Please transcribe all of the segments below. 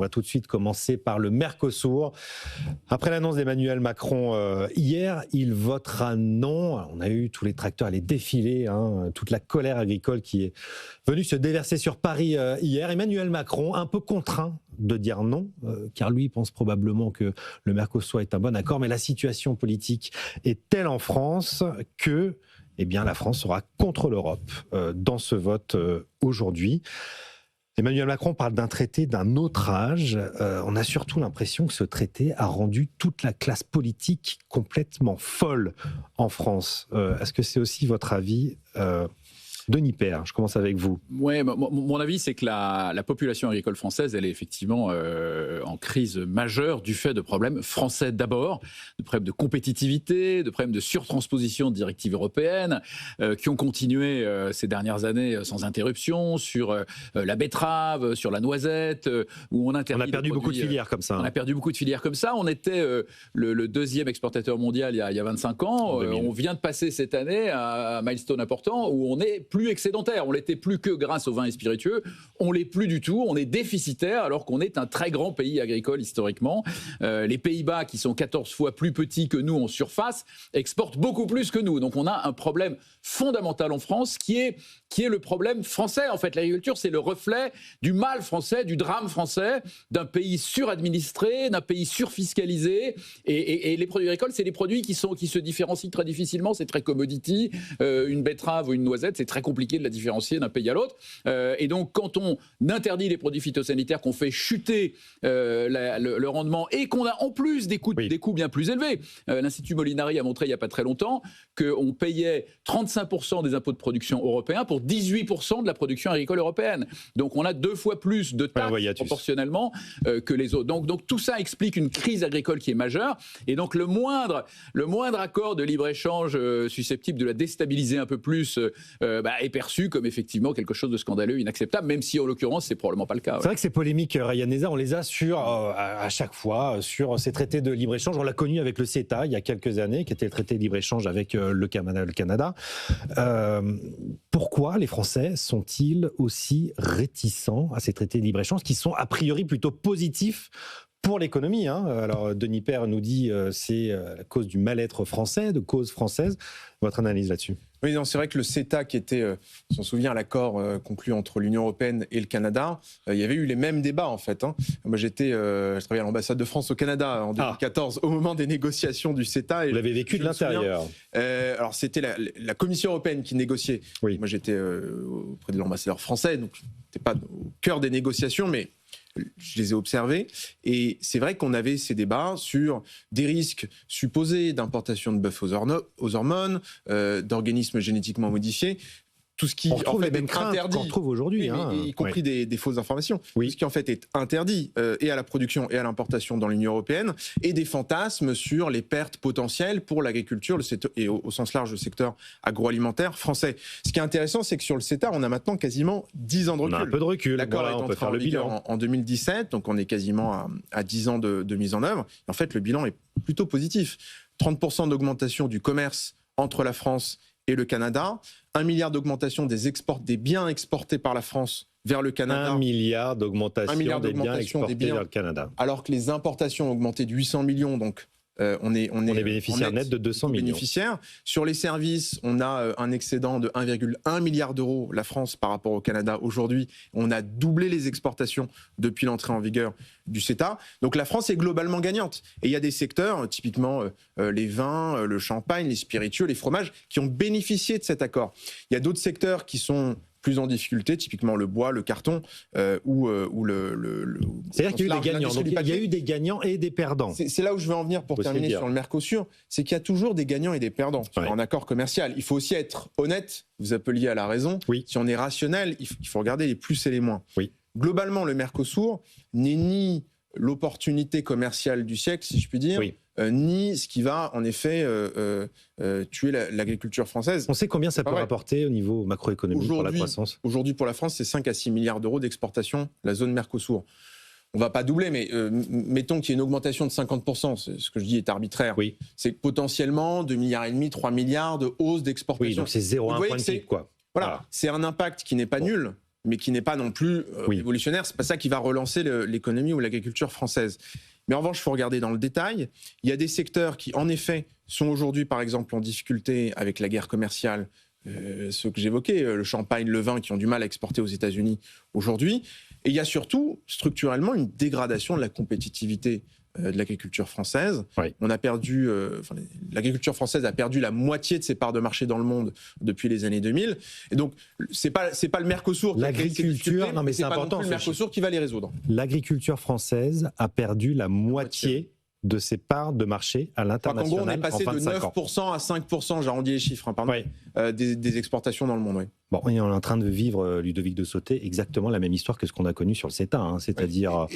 va tout de suite commencer par le Mercosur. Après l'annonce d'Emmanuel Macron hier, il votera non. On a eu tous les tracteurs à les défiler, toute la colère agricole qui est venue se déverser sur Paris hier. Emmanuel Macron, un peu contraint de dire non, car lui pense probablement que le Mercosur est un bon accord, mais la situation politique est telle en France que la France sera contre l'Europe dans ce vote aujourd'hui. Emmanuel Macron parle d'un traité d'un autre âge. On a surtout l'impression que ce traité a rendu toute la classe politique complètement folle en France. Est-ce que c'est aussi votre avis Denis Père, je commence avec vous. Oui, mon avis, c'est que la population agricole française, elle est effectivement en crise majeure du fait de problèmes français d'abord, de problèmes de compétitivité, de problèmes de surtransposition de directives européennes, qui ont continué ces dernières années sans interruption, sur la betterave, sur la noisette, où on interdit. On a perdu beaucoup de filières comme ça. On a perdu beaucoup de filières comme ça. On était le deuxième exportateur mondial il y a 25 ans. On vient de passer cette année à un milestone important où on est plus excédentaire. On l'était plus que grâce aux vins et spiritueux. On l'est plus du tout. On est déficitaire alors qu'on est un très grand pays agricole historiquement. Les Pays-Bas, qui sont 14 fois plus petits que nous en surface, exportent beaucoup plus que nous. Donc on a un problème fondamental en France qui est le problème français. En fait, l'agriculture, c'est le reflet du mal français, du drame français, d'un pays suradministré, d'un pays surfiscalisé. Et les produits agricoles, c'est des produits qui se différencient très difficilement. C'est très commodity. Une betterave ou une noisette, c'est très compliqué de la différencier d'un pays à l'autre. Et donc, quand on interdit les produits phytosanitaires, qu'on fait chuter le rendement et qu'on a en plus des coûts bien plus élevés. L'Institut Molinari a montré il n'y a pas très longtemps qu'on payait 35% des impôts de production européens pour 18% de la production agricole européenne. Donc, on a 2 fois plus de taxes proportionnellement que les autres. Donc, tout ça explique une crise agricole qui est majeure. Et donc, le moindre accord de libre-échange susceptible de la déstabiliser un peu plus est perçu comme effectivement quelque chose de scandaleux, inacceptable, même si en l'occurrence c'est probablement pas le cas. C'est vrai que ces polémiques, Ryan Neza, on les a à chaque fois sur ces traités de libre-échange. On l'a connu avec le CETA il y a quelques années, qui était le traité de libre-échange avec le Canada. Pourquoi les Français sont-ils aussi réticents à ces traités de libre-échange qui sont a priori plutôt positifs pour l'économie, Alors, Denis Père nous dit c'est à cause du mal-être français, de cause française. Votre analyse là-dessus? Oui, non, c'est vrai que le CETA, qui était, si on se souvient, l'accord conclu entre l'Union européenne et le Canada, il y avait eu les mêmes débats, en fait. Moi, je travaillais à l'ambassade de France au Canada en 2014, au moment des négociations du CETA. Et vous l'avez vécu de l'intérieur. Alors, c'était la Commission européenne qui négociait. Oui. Moi, j'étais auprès de l'ambassadeur français, donc je n'étais pas au cœur des négociations, mais je les ai observés, et c'est vrai qu'on avait ces débats sur des risques supposés d'importation de bœuf aux hormones, d'organismes génétiquement modifiés. Tout ce qui on retrouve en fait les mêmes est interdit, qu'on retrouve aujourd'hui, y compris des fausses informations. Tout ce qui en fait est interdit et à la production et à l'importation dans l'Union européenne, et des fantasmes sur les pertes potentielles pour l'agriculture et au sens large le secteur agroalimentaire français. Ce qui est intéressant, c'est que sur le CETA, on a maintenant quasiment 10 ans de recul. On a un peu de recul. L'accord est entré en vigueur en 2017, donc on est quasiment à 10 ans de mise en œuvre. Et en fait, le bilan est plutôt positif. 30% d'augmentation du commerce entre la France et le Canada, 1 milliard d'augmentation des biens exportés par la France vers le Canada. 1 milliard d'augmentation des biens exportés vers le Canada. Alors que les importations ont augmenté de 800 millions, donc on est bénéficiaire net de 200 millions. Sur les services, on a un excédent de 1,1 milliard d'euros, la France, par rapport au Canada aujourd'hui. On a doublé les exportations depuis l'entrée en vigueur du CETA. Donc la France est globalement gagnante. Et il y a des secteurs, typiquement les vins, le champagne, les spiritueux, les fromages, qui ont bénéficié de cet accord. Il y a d'autres secteurs qui sont plus en difficulté, typiquement le bois, le carton ou le. C'est-à-dire qu'il y a eu des gagnants. Donc, il y a eu des gagnants et des perdants. C'est là où je veux en venir pour terminer sur le Mercosur, c'est qu'il y a toujours des gagnants et des perdants sur un accord commercial. Il faut aussi être honnête, vous appeliez à la raison. Oui. Si on est rationnel, il faut regarder les plus et les moins. Oui. Globalement, le Mercosur n'est ni l'opportunité commerciale du siècle, si je puis dire, ni ce qui va en effet tuer l'agriculture française. On sait combien ça peut rapporter au niveau macroéconomique pour la croissance? Aujourd'hui, pour la France, c'est 5 à 6 milliards d'euros d'exportation, la zone Mercosur. On ne va pas doubler, mais mettons qu'il y ait une augmentation de 50%, ce que je dis est arbitraire. Oui. C'est potentiellement 2,5 milliards, 3 milliards de hausse d'exportation. Oui, donc c'est 0,1 point de PIB, quoi. Voilà, c'est un impact qui n'est pas nul. mais qui n'est pas non plus révolutionnaire. C'est pas ça qui va relancer l'économie ou l'agriculture française. Mais en revanche, il faut regarder dans le détail. Il y a des secteurs qui, en effet, sont aujourd'hui, par exemple, en difficulté avec la guerre commerciale, ceux que j'évoquais, le champagne, le vin, qui ont du mal à exporter aux États-Unis aujourd'hui. Et il y a surtout, structurellement, une dégradation de la compétitivité de l'agriculture française. Oui. On a perdu, l'agriculture française a perdu la moitié de ses parts de marché dans le monde depuis les années 2000. Et donc, c'est pas le Mercosur qui l'agriculture, non mais c'est important, pas le Mercosur qui va les résoudre. L'agriculture française a perdu la moitié de ses parts de marché à l'international. En gros, on est passé de 9% à 5%, j'arrondis les chiffres, des exportations dans le monde. Oui. Bon, on est en train de vivre, Ludovic de Sauté, exactement la même histoire que ce qu'on a connu sur le CETA, c'est-à-dire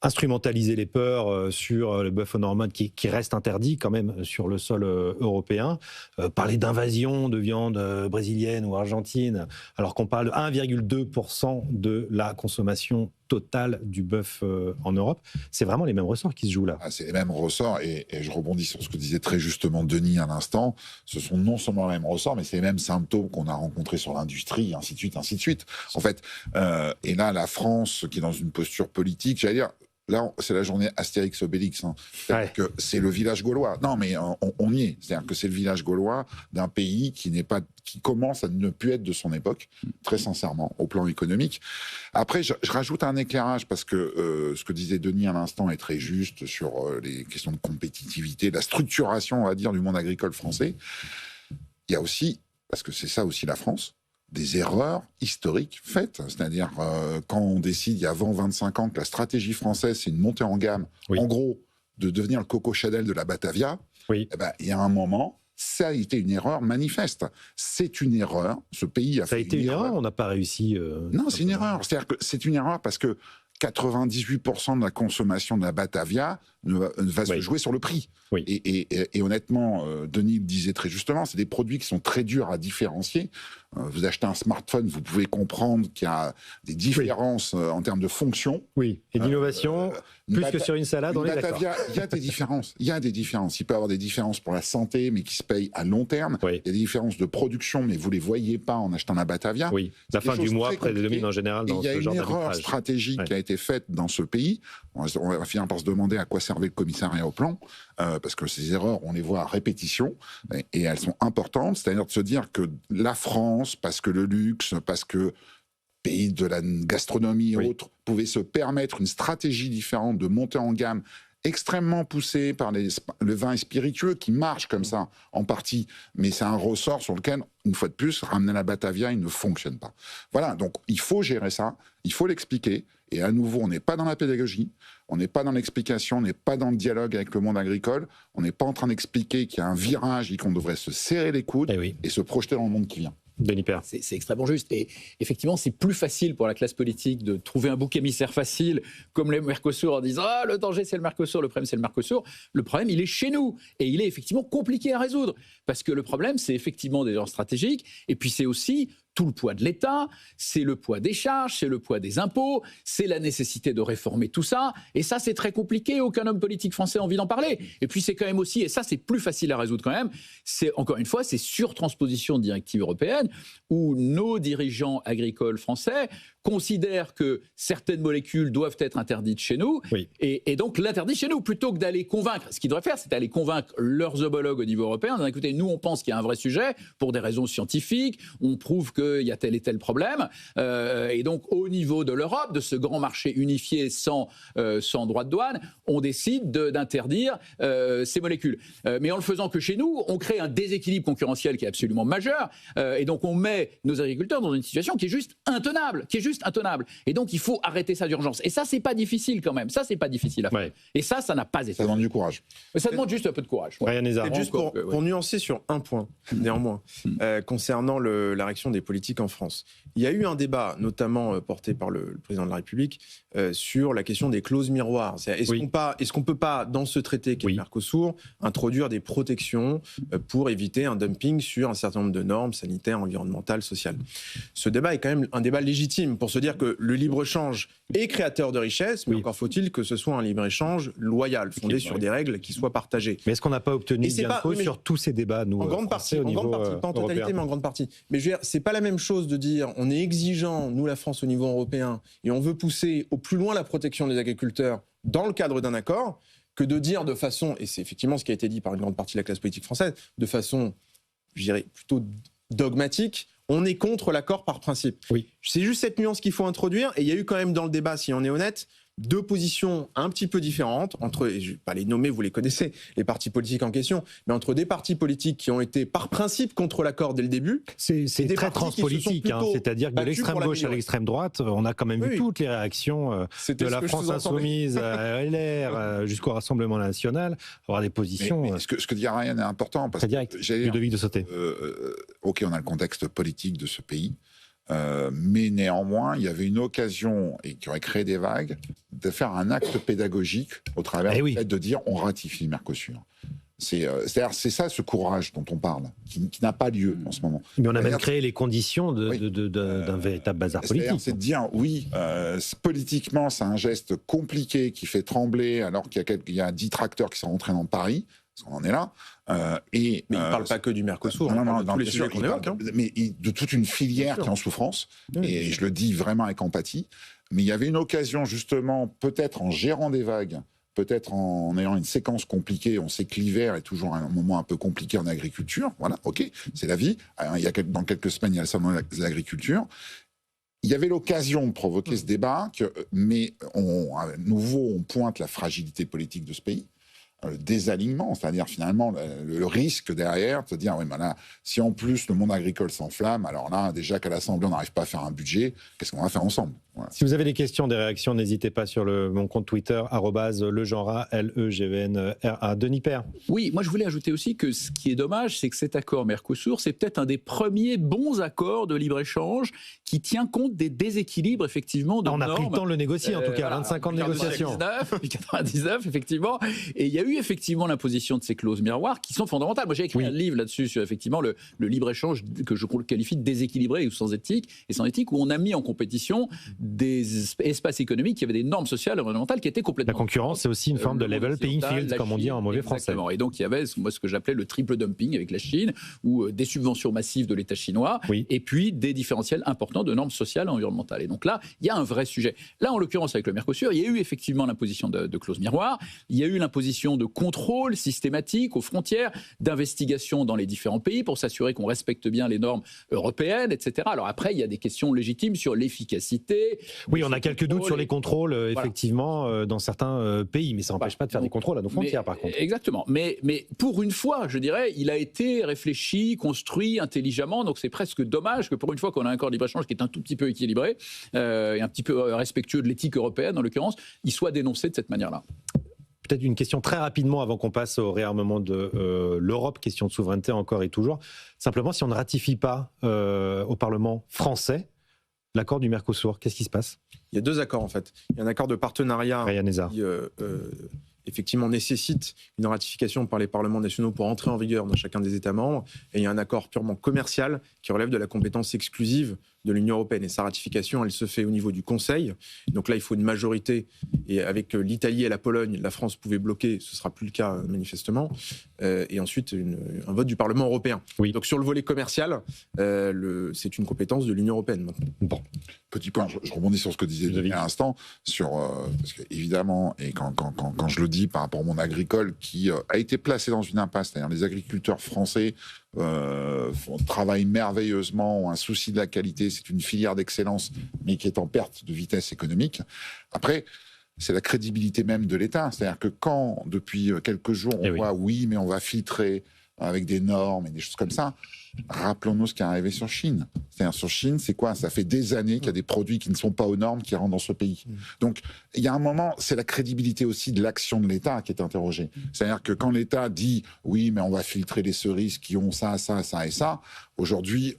instrumentaliser les peurs sur le bœuf aux Normandes qui reste interdit quand même sur le sol européen, parler d'invasion de viande brésilienne ou argentine, alors qu'on parle de 1,2% de la consommation totale du bœuf en Europe. C'est vraiment les mêmes ressorts qui se jouent là. C'est les mêmes ressorts, et je rebondis sur ce que disait très justement Denis à l'instant. Ce sont non seulement les mêmes ressorts, mais c'est les mêmes symptômes qu'on a rencontrés sur l'industrie, ainsi de suite, ainsi de suite. En fait, et là, la France, qui est dans une posture politique, j'allais dire, là, c'est la journée Astérix-Obélix. C'est-à-dire que c'est le village gaulois. Non, mais on y est. C'est-à-dire que c'est le village gaulois d'un pays qui commence à ne plus être de son époque, très sincèrement, au plan économique. Après, je rajoute un éclairage, parce que ce que disait Denis à l'instant est très juste sur les questions de compétitivité, la structuration, on va dire, du monde agricole français. Il y a aussi, parce que c'est ça aussi la France, des erreurs historiques faites. C'est-à-dire, quand on décide, il y a 25 ans, que la stratégie française, c'est une montée en gamme, en gros, de devenir le Coco Chanel de la Batavia, il y a un moment, ça a été une erreur manifeste. C'est une erreur. Ce pays a fait une erreur. Ça a été une erreur, on n'a pas réussi... Non, c'est une erreur. C'est-à-dire que c'est une erreur parce que 98% de la consommation de la Batavia va se jouer sur le prix. Oui. Et honnêtement, Denis le disait très justement, c'est des produits qui sont très durs à différencier. Vous achetez un smartphone, vous pouvez comprendre qu'il y a des différences en termes de fonction. Oui, et d'innovation, plus que sur une salade, on est d'accord. Il y a des différences. Il y a des différences. Il peut y avoir des différences pour la santé, mais qui se payent à long terme. Oui. Il y a des différences de production, mais vous ne les voyez pas en achetant la Batavia. Oui, la fin du mois prédomine en général dans ce genre d'arbitrage. Il y a une erreur stratégique qui a été faite dans ce pays. On va finir par se demander à quoi servait le commissariat au plan, parce que ces erreurs, on les voit à répétition, et elles sont importantes. C'est-à-dire de se dire que la France, parce que le luxe, parce que pays de la gastronomie et autres, pouvait se permettre une stratégie différente de montée en gamme, extrêmement poussée par le vin spiritueux, qui marche comme ça, en partie, mais c'est un ressort sur lequel, une fois de plus, ramener la Batavia, il ne fonctionne pas. Voilà, donc il faut gérer ça, il faut l'expliquer, et à nouveau, on n'est pas dans la pédagogie, on n'est pas dans l'explication, on n'est pas dans le dialogue avec le monde agricole, on n'est pas en train d'expliquer qu'il y a un virage et qu'on devrait se serrer les coudes et se projeter dans le monde qui vient. Denis Père. C'est extrêmement juste. Et effectivement, c'est plus facile pour la classe politique de trouver un bouc émissaire facile, comme le Mercosur, en disant « Ah, le danger, c'est le Mercosur, le problème, c'est le Mercosur ». Le problème, il est chez nous. Et il est effectivement compliqué à résoudre. Parce que le problème, c'est effectivement des erreurs stratégiques. Et puis, c'est aussi tout le poids de l'État, c'est le poids des charges, c'est le poids des impôts, c'est la nécessité de réformer tout ça. Et ça, c'est très compliqué. Aucun homme politique français a envie d'en parler. Et puis, c'est quand même aussi, et ça, c'est plus facile à résoudre quand même, c'est, encore une fois, c'est surtransposition de directives européennes où nos dirigeants agricoles français considèrent que certaines molécules doivent être interdites chez nous, et donc l'interdit chez nous, plutôt que d'aller convaincre. Ce qu'ils devraient faire, c'est d'aller convaincre leurs homologues au niveau européen, en disant, écoutez, nous, on pense qu'il y a un vrai sujet, pour des raisons scientifiques, on prouve qu'il y a tel et tel problème, et donc au niveau de l'Europe, de ce grand marché unifié sans droit de douane, on décide d'interdire ces molécules. Mais en le faisant que chez nous, on crée un déséquilibre concurrentiel qui est absolument majeur, et donc on met nos agriculteurs dans une situation qui est juste intenable, intenable. Et donc, il faut arrêter ça d'urgence. Et ça, c'est pas difficile quand même. Ça, c'est pas difficile à faire. Et ça n'a pas été. Ça demande du courage. Mais ça demande juste un peu de courage. Et juste pour nuancer sur un point, néanmoins, concernant la réaction des politiques en France. Il y a eu un débat, notamment porté par le président de la République, sur la question des clauses miroirs. Est-ce qu'on peut pas, dans ce traité qui est le Mercosur, introduire des protections pour éviter un dumping sur un certain nombre de normes sanitaires, environnementales, sociales? Ce débat est quand même un débat légitime pour se dire que le libre-échange est créateur de richesse, mais encore faut-il que ce soit un libre-échange loyal, fondé sur des règles qui soient partagées. Mais est-ce qu'on n'a pas obtenu gain de cause sur tous ces débats, nous, en grande partie, pas en totalité, mais en grande partie. Mais je veux dire, c'est pas la même chose de dire on est exigeant, nous la France au niveau européen, et on veut pousser au plus loin la protection des agriculteurs dans le cadre d'un accord, que de dire de façon, et c'est effectivement ce qui a été dit par une grande partie de la classe politique française, de façon, je dirais, plutôt dogmatique, on est contre l'accord par principe. Oui. C'est juste cette nuance qu'il faut introduire, et il y a eu quand même dans le débat, si on est honnête, deux positions un petit peu différentes entre, et je ne vais pas les nommer, vous les connaissez, les partis politiques en question, mais entre des partis politiques qui ont été par principe contre l'accord dès le début. C'est très transpolitique, c'est-à-dire que de l'extrême gauche à l'extrême droite, on a quand même vu toutes les réactions de la France insoumise à LR jusqu'au Rassemblement national, avoir des positions. Mais ce que dit Ryan est important, parce que Ludovic de Sauté. Ok, on a le contexte politique de ce pays. Mais néanmoins, il y avait une occasion, et qui aurait créé des vagues, de faire un acte pédagogique au travers du fait de dire on ratifie le Mercosur. C'est ça ce courage dont on parle, qui n'a pas lieu en ce moment. Mais on a même créé les conditions d'un véritable bazar politique. C'est de dire, politiquement, c'est un geste compliqué qui fait trembler, alors qu'il y a 10 tracteurs qui sont rentrés dans Paris. Parce qu'on en est là. Mais il ne parle pas que du Mercosur, tous les sujets qu'on évoque. Mais de toute une filière qui est en souffrance, et je le dis vraiment avec empathie. Mais il y avait une occasion, justement, peut-être en gérant des vagues, peut-être en ayant une séquence compliquée. On sait que l'hiver est toujours un moment un peu compliqué en agriculture. Voilà, ok, c'est la vie. Dans quelques semaines, il y a le salon de l'agriculture. Il y avait l'occasion de provoquer ce débat, mais à nouveau, on pointe la fragilité politique de ce pays. Le désalignement, c'est-à-dire finalement le risque derrière, de se dire, oui, mais là, si en plus le monde agricole s'enflamme, alors là, déjà qu'à l'Assemblée, on n'arrive pas à faire un budget, qu'est-ce qu'on va faire ensemble ? Voilà. Si vous avez des questions, des réactions, n'hésitez pas sur mon compte Twitter, @legenra, LEGVNRA. Denis Père. Oui, moi je voulais ajouter aussi que ce qui est dommage, c'est que cet accord Mercosur, c'est peut-être un des premiers bons accords de libre-échange qui tient compte des déséquilibres, effectivement, de normes. On a pris le temps de le négocier, en tout cas, 25 ans de négociation. 99, effectivement. Et il y a eu effectivement l'imposition de ces clauses miroirs qui sont fondamentales. Moi j'ai écrit un livre là-dessus sur effectivement le libre-échange que je qualifie de déséquilibré ou sans éthique, où on a mis en compétition des espaces économiques qui avaient des normes sociales et environnementales qui étaient complètement... La concurrence, c'est aussi une forme de level paying field, comme on dit en mauvais français. Et donc, il y avait ce que j'appelais le triple dumping avec la Chine, ou des subventions massives de l'État chinois, et puis des différentiels importants de normes sociales et environnementales. Et donc là, il y a un vrai sujet. Là, en l'occurrence, avec le Mercosur, il y a eu effectivement l'imposition de clauses miroirs, il y a eu l'imposition de contrôles systématiques aux frontières, d'investigation dans les différents pays pour s'assurer qu'on respecte bien les normes européennes, etc. Alors après, il y a des questions légitimes sur l'efficacité. Oui, on a quelques doutes sur les contrôles, effectivement, dans certains pays, mais ça n'empêche pas de faire des contrôles à nos frontières, par contre. Exactement. Mais pour une fois, je dirais, il a été réfléchi, construit intelligemment, donc c'est presque dommage que pour une fois qu'on a un accord de libre-échange qui est un tout petit peu équilibré, et un petit peu respectueux de l'éthique européenne, en l'occurrence, il soit dénoncé de cette manière-là. Peut-être une question très rapidement avant qu'on passe au réarmement de l'Europe, question de souveraineté encore et toujours. Simplement, si on ne ratifie pas au Parlement français l'accord du Mercosur, qu'est-ce qui se passe ? Il y a deux accords en fait. Il y a un accord de partenariat qui effectivement nécessite une ratification par les parlements nationaux pour entrer en vigueur dans chacun des États membres. Et il y a un accord purement commercial qui relève de la compétence exclusive de l'Union européenne. Et sa ratification, elle se fait au niveau du Conseil. Donc là, il faut une majorité. Et avec l'Italie et la Pologne, la France pouvait bloquer. Ce ne sera plus le cas, manifestement. Et ensuite, un vote du Parlement européen. Oui. Donc sur le volet commercial, c'est une compétence de l'Union européenne maintenant. Bon. Petit point, je rebondis sur ce que disait Denis à l'instant, parce que évidemment, et quand je le dis par rapport au monde agricole qui a été placé dans une impasse, c'est-à-dire les agriculteurs français travaillent merveilleusement, ont un souci de la qualité, c'est une filière d'excellence, mais qui est en perte de vitesse économique. Après, c'est la crédibilité même de l'État. C'est-à-dire que quand, depuis quelques jours, on voit, mais on va filtrer avec des normes et des choses comme ça, rappelons-nous ce qui est arrivé sur Chine. C'est-à-dire sur Chine, c'est quoi ? Ça fait des années qu'il y a des produits qui ne sont pas aux normes qui rentrent dans ce pays. Donc, il y a un moment, c'est la crédibilité aussi de l'action de l'État qui est interrogée. C'est-à-dire que quand l'État dit « oui, mais on va filtrer les cerises qui ont ça, ça, ça et ça », aujourd'hui,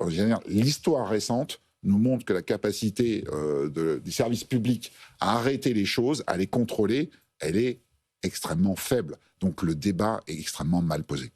l'histoire récente nous montre que la capacité des services publics à arrêter les choses, à les contrôler, elle est extrêmement faible. Donc le débat est extrêmement mal posé.